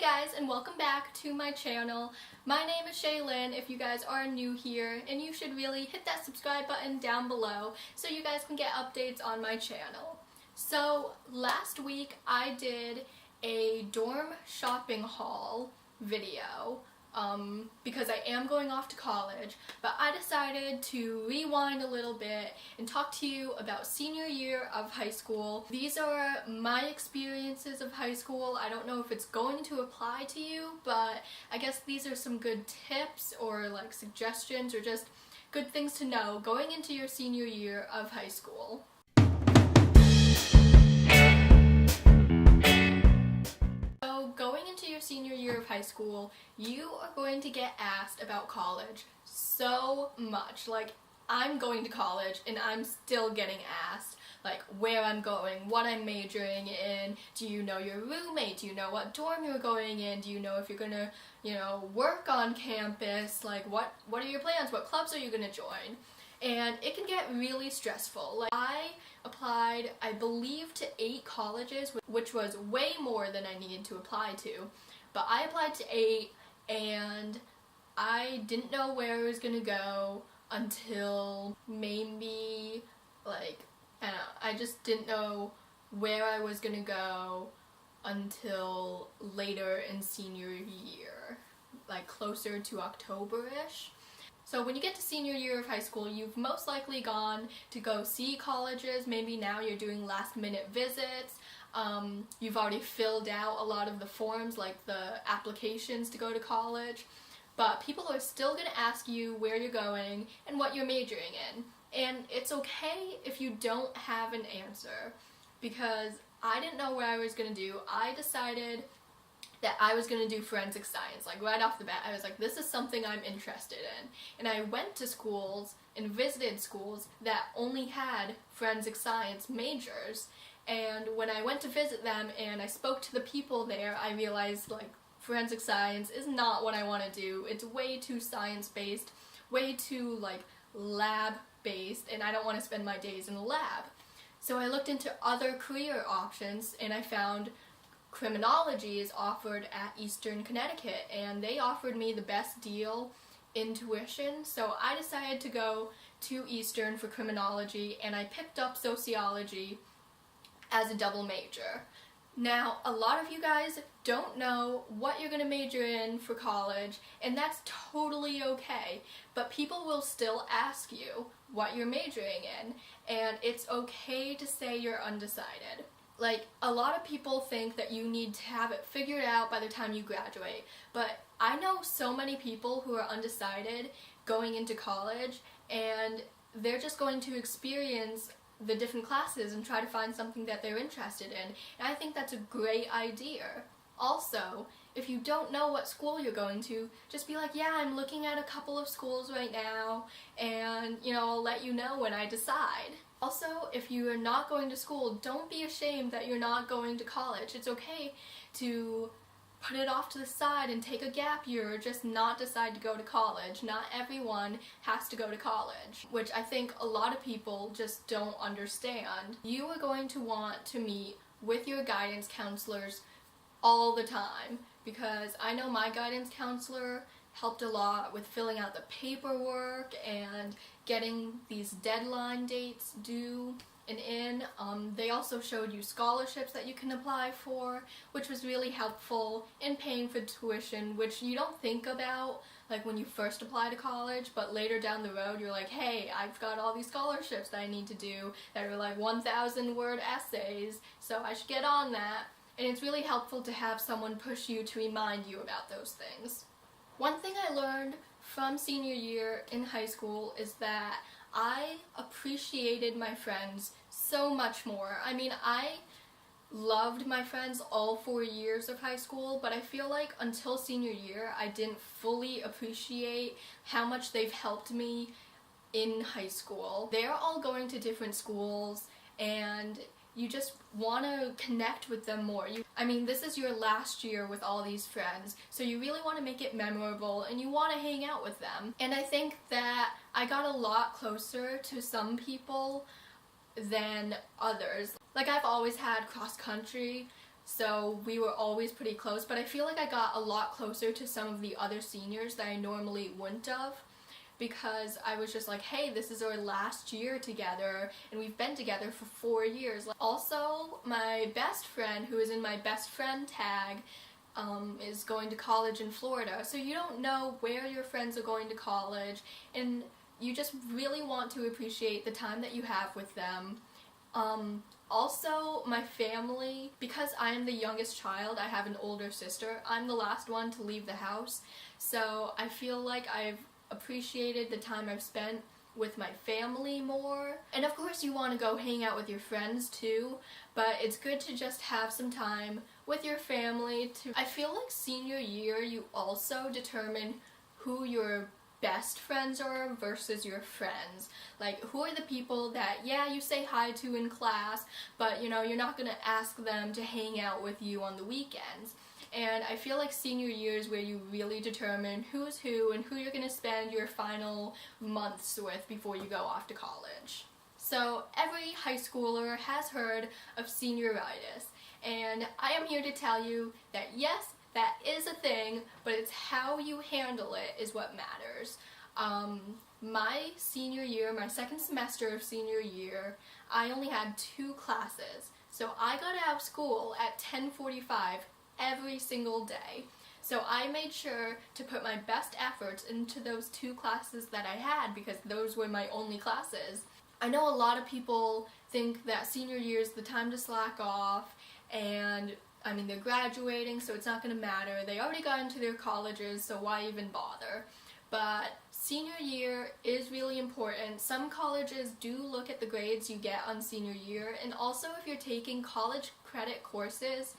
guys, and welcome back to my channel. My name is Shaylin if you guys are new here, and you should really hit that subscribe button down below so you guys can get updates on my channel. So last week I did a dorm shopping haul video because I am going off to college, but I decided to rewind a little bit and talk to you about senior year of high school. These are my experiences of high school. I don't know if it's going to apply to you, but I guess these are some good tips or like suggestions or just good things to know going into your senior year of high school. Going into your senior year of high school, you are going to get asked about college so much. Like, I'm going to college and I'm still getting asked like where I'm going, what I'm majoring in, do you know your roommate, do you know what dorm you're going in, do you know if you're gonna, work on campus, like what are your plans, what clubs are you gonna join? And it can get really stressful. Like, I applied, I believe, to 8 colleges, which was way more than I needed to apply to. But I applied to 8, and I didn't know where I was gonna go until maybe, like, I don't know, I just didn't know where I was gonna go until later in senior year, like closer to October-ish. So when you get to senior year of high school, you've most likely gone to go see colleges. Maybe now you're doing last minute visits. You've already filled out a lot of the forms, like the applications to go to college. But people are still going to ask you where you're going and what you're majoring in. And it's okay if you don't have an answer, because I didn't know what I was going to do. I decided that I was going to do forensic science. Like, right off the bat, I was like, this is something I'm interested in. And I went to schools and visited schools that only had forensic science majors. And when I went to visit them and I spoke to the people there, I realized, like, forensic science is not what I want to do. It's way too science-based, way too, like, lab-based, and I don't want to spend my days in the lab. So I looked into other career options, and I found criminology is offered at Eastern Connecticut, and they offered me the best deal in tuition, so I decided to go to Eastern for criminology, and I picked up sociology as a double major. Now, a lot of you guys don't know what you're going to major in for college, and that's totally okay, but people will still ask you what you're majoring in, and it's okay to say you're undecided. Like, a lot of people think that you need to have it figured out by the time you graduate, but I know so many people who are undecided going into college, and they're just going to experience the different classes and try to find something that they're interested in, and I think that's a great idea. Also, if you don't know what school you're going to, just be like, yeah, I'm looking at a couple of schools right now, and, I'll let you know when I decide. Also, if you are not going to school, don't be ashamed that you're not going to college. It's okay to put it off to the side and take a gap year or just not decide to go to college. Not everyone has to go to college, which I think a lot of people just don't understand. You are going to want to meet with your guidance counselors all the time, because I know my guidance counselor helped a lot with filling out the paperwork and getting these deadline dates due and in. They also showed you scholarships that you can apply for, which was really helpful in paying for tuition, which you don't think about like when you first apply to college, but later down the road you're like, hey, I've got all these scholarships that I need to do that are like 1,000 word essays, so I should get on that. And it's really helpful to have someone push you to remind you about those things. One thing I learned from senior year in high school is that I appreciated my friends so much more. I mean, I loved my friends all 4 years of high school, but I feel like until senior year, I didn't fully appreciate how much they've helped me in high school. They're all going to different schools, and you just want to connect with them more. I mean, this is your last year with all these friends, so you really want to make it memorable and you want to hang out with them. And I think that I got a lot closer to some people than others. Like, I've always had cross country, so we were always pretty close, but I feel like I got a lot closer to some of the other seniors that I normally wouldn't have, because I was just like, hey, this is our last year together, and we've been together for 4 years. Also, my best friend, who is in my best friend tag, is going to college in Florida, so you don't know where your friends are going to college, and you just really want to appreciate the time that you have with them. Also, my family, because I am the youngest child, I have an older sister, I'm the last one to leave the house, so I feel like I've appreciated the time I've spent with my family more. And of course you want to go hang out with your friends too, but it's good to just have some time with your family too. I feel like senior year you also determine who your best friends are versus your friends. Like, who are the people that, yeah, you say hi to in class, but you know, you're not gonna ask them to hang out with you on the weekends. And I feel like senior year is where you really determine who's who and who you're going to spend your final months with before you go off to college. So every high schooler has heard of senioritis, and I am here to tell you that yes, that is a thing, but it's how you handle it is what matters. My senior year, my second semester of senior year, I only had 2 classes. So I got out of school at 10:45 every single day. So I made sure to put my best efforts into those 2 classes that I had, because those were my only classes. I know a lot of people think that senior year is the time to slack off, and I mean, they're graduating, so it's not going to matter. They already got into their colleges, so why even bother? But senior year is really important. Some colleges do look at the grades you get on senior year, and also if you're taking college credit courses,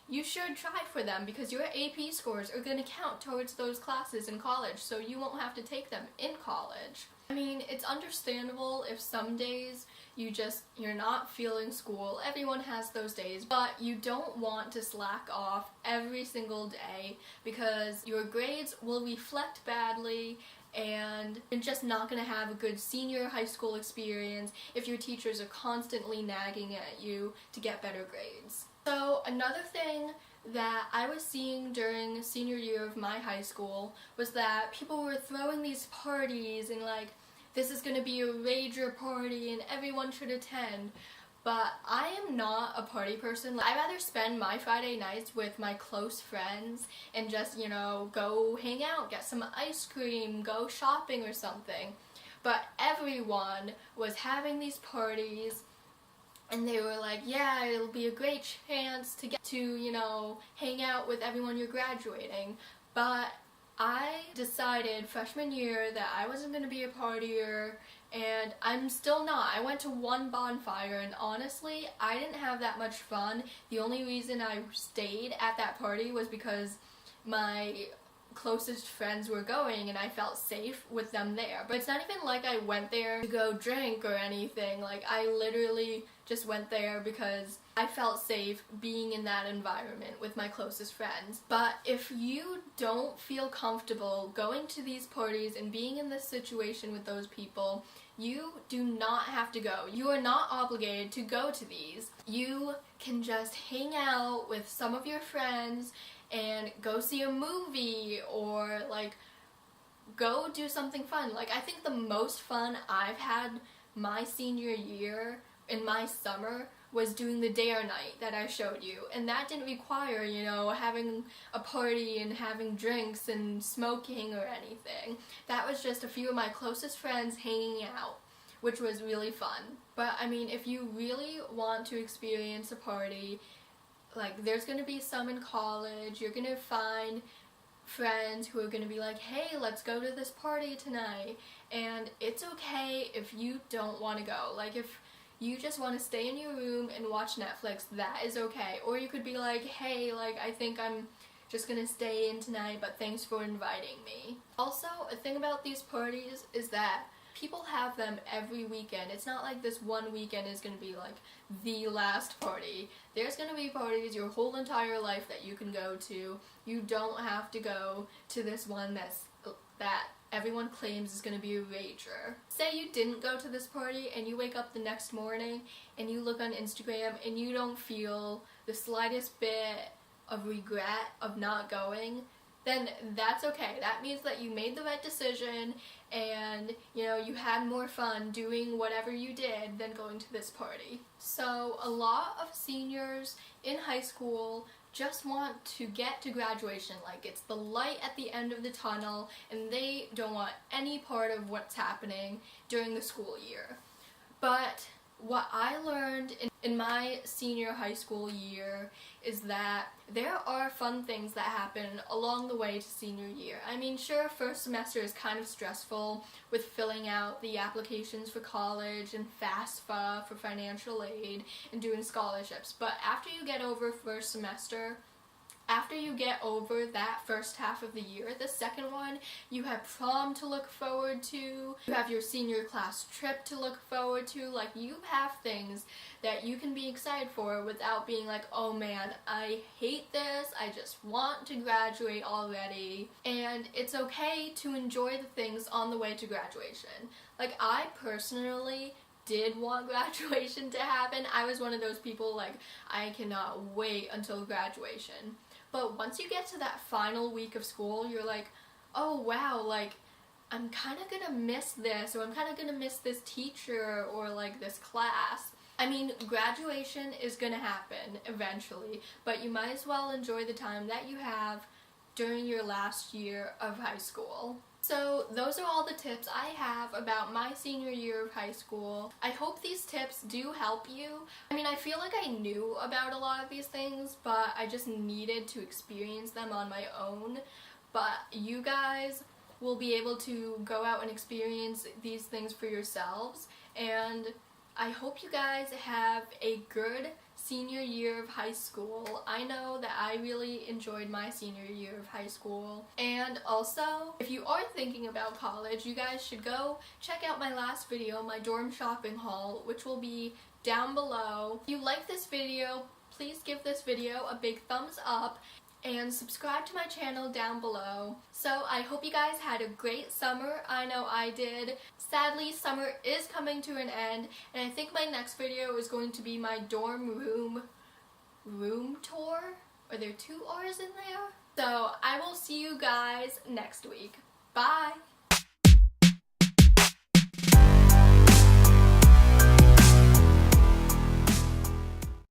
you should try for them, because your AP scores are going to count towards those classes in college, so you won't have to take them in college. I mean, it's understandable if some days you're not feeling school. Everyone has those days, but you don't want to slack off every single day, because your grades will reflect badly, and you're just not going to have a good senior high school experience if your teachers are constantly nagging at you to get better grades. So another thing that I was seeing during senior year of my high school was that people were throwing these parties, and like, this is going to be a rager party and everyone should attend. But I am not a party person. I'd rather spend my Friday nights with my close friends and just, you know, go hang out, get some ice cream, go shopping or something. But everyone was having these parties, and they were like, yeah, it'll be a great chance to get to, you know, hang out with everyone you're graduating. But I decided freshman year that I wasn't going to be a partier, and I'm still not. I went to one bonfire, and honestly, I didn't have that much fun. The only reason I stayed at that party was because my closest friends were going and I felt safe with them there. But it's not even like I went there to go drink or anything. Like, I literally just went there because I felt safe being in that environment with my closest friends. But if you don't feel comfortable going to these parties and being in this situation with those people, you do not have to go. You are not obligated to go to these. You can just hang out with some of your friends and go see a movie, or like go do something fun. Like, I think the most fun I've had my senior year in my summer was doing the dare night that I showed you, and that didn't require, you know, having a party and having drinks and smoking or anything. That was just a few of my closest friends hanging out, which was really fun. But I mean, if you really want to experience a party, like, there's going to be some in college. You're going to find friends who are going to be like, hey, let's go to this party tonight. And it's okay if you don't want to go. Like, if you just want to stay in your room and watch Netflix, that is okay. Or you could be like, hey, like, I think I'm just going to stay in tonight, but thanks for inviting me. Also, a thing about these parties is that people have them every weekend. It's not like this one weekend is going to be like the last party. There's going to be parties your whole entire life that you can go to. You don't have to go to this one that everyone claims is going to be a rager. Say you didn't go to this party and you wake up the next morning and you look on Instagram and you don't feel the slightest bit of regret of not going, then that's okay. That means that you made the right decision and, you know, you had more fun doing whatever you did than going to this party. So a lot of seniors in high school just want to get to graduation. Like, it's the light at the end of the tunnel, and they don't want any part of what's happening during the school year. But what I learned in my senior high school year is that there are fun things that happen along the way to senior year. I mean, sure, first semester is kind of stressful with filling out the applications for college and FAFSA for financial aid and doing scholarships. But after you get over first semester, after you get over that first half of the year, the second one, you have prom to look forward to, you have your senior class trip to look forward to. Like, you have things that you can be excited for without being like, oh man, I hate this, I just want to graduate already. And it's okay to enjoy the things on the way to graduation. Like, I personally did want graduation to happen. I was one of those people, like, I cannot wait until graduation. But once you get to that final week of school, you're like, oh wow, like, I'm kind of gonna miss this, or I'm kind of gonna miss this teacher, or like this class. I mean, graduation is gonna happen eventually, but you might as well enjoy the time that you have during your last year of high school. So those are all the tips I have about my senior year of high school. I hope these tips do help you. I mean, I feel like I knew about a lot of these things, but I just needed to experience them on my own. But you guys will be able to go out and experience these things for yourselves, and I hope you guys have a good senior year of high school. I know that I really enjoyed my senior year of high school. And also, if you are thinking about college, you guys should go check out my last video, my dorm shopping haul, which will be down below. If you like this video, please give this video a big thumbs up and subscribe to my channel down below. So I hope you guys had a great summer. I know I did. Sadly, summer is coming to an end, and I think my next video is going to be my dorm room tour. Are there 2 R's in there? So I will see you guys next week. Bye!